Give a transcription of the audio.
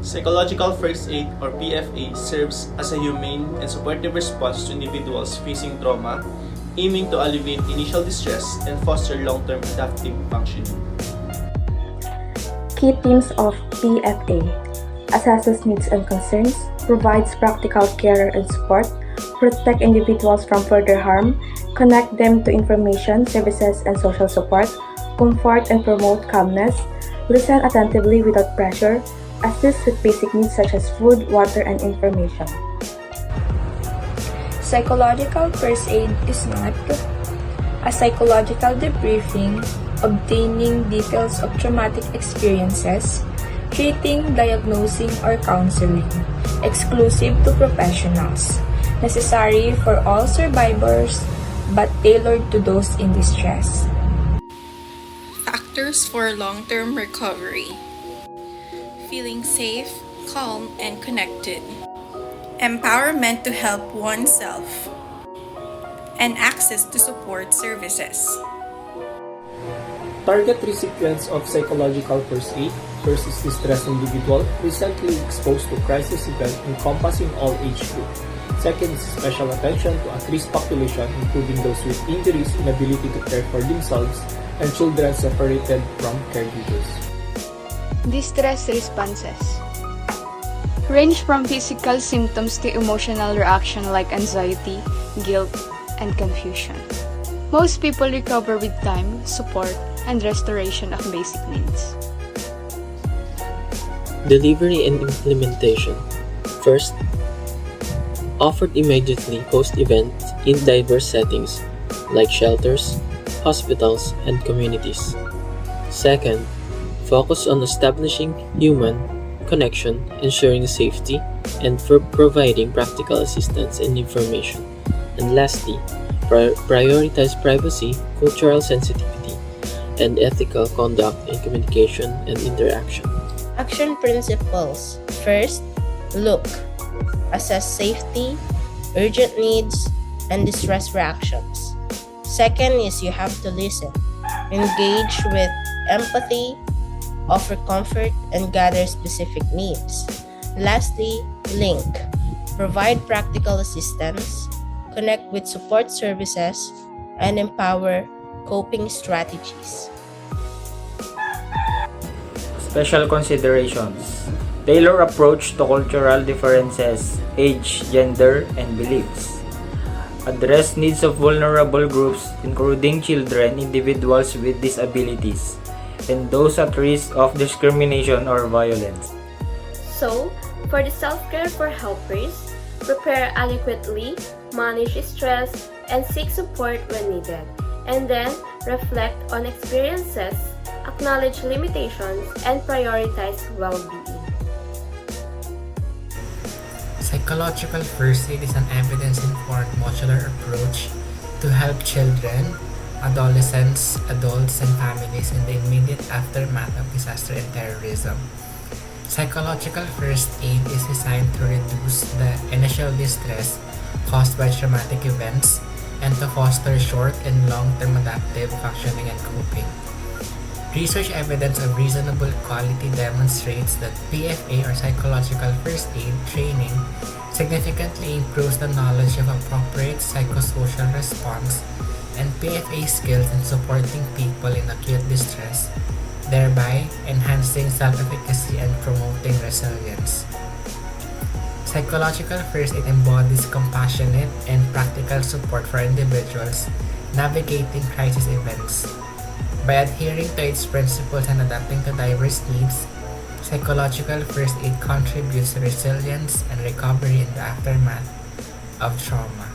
Psychological first aid or PFA serves as a humane and supportive response to individuals facing trauma, aiming to alleviate initial distress and foster long-term adaptive functioning. Key themes of PFA: assesses needs and concerns, provides practical care and support, protect individuals from further harm, connect them to information, services, and social support, comfort and promote calmness, listen attentively without pressure, assist with basic needs such as food, water, and information. Psychological first aid is not a psychological debriefing, obtaining details of traumatic experiences, treating, diagnosing, or counseling, exclusive to professionals, necessary for all survivors but tailored to those in distress. Factors for long-term recovery: feeling safe, calm, and connected, empowerment to help oneself, and access to support services. Target recipients of psychological first aid. First is distressed individual recently exposed to crisis event encompassing all age group. Second is special attention to at-risk population including those with injuries, inability to care for themselves, and children separated from caregivers. Distress responses range from physical symptoms to emotional reaction like anxiety, guilt, and confusion. Most people recover with time, support, and restoration of basic needs. Delivery and implementation. First, offered immediately post-event in diverse settings like shelters, hospitals, and communities. Second, focus on establishing human connection, ensuring safety, and for providing practical assistance and information. And lastly, prioritize privacy, cultural sensitivity, and ethical conduct in communication and interaction. Action principles. First, look. Assess safety, urgent needs, and distress reactions. Second is you have to listen. Engage with empathy, offer comfort, and gather specific needs. Lastly, link. Provide practical assistance, connect with support services, and empower coping strategies. Special considerations. Tailor approach to cultural differences, age, gender, and beliefs. Address needs of vulnerable groups including children, individuals with disabilities, and those at risk of discrimination or violence. So, for the self-care for helpers, prepare adequately, manage stress, and seek support when needed. And then, reflect on experiences, acknowledge limitations, and prioritize well-being. Psychological first aid is an evidence-informed modular approach to help children, adolescents, adults, and families in the immediate aftermath of disaster and terrorism. Psychological first aid is designed to reduce the initial distress caused by traumatic events and to foster short and long-term adaptive functioning and coping. Research evidence of reasonable quality demonstrates that PFA or psychological first aid training significantly improves the knowledge of appropriate psychosocial response and PFA skills in supporting people in acute distress, thereby enhancing self-efficacy and promoting resilience. Psychological first aid embodies compassionate and practical support for individuals navigating crisis events. By adhering to its principles and adapting to diverse needs, psychological first aid contributes to resilience and recovery in the aftermath of trauma.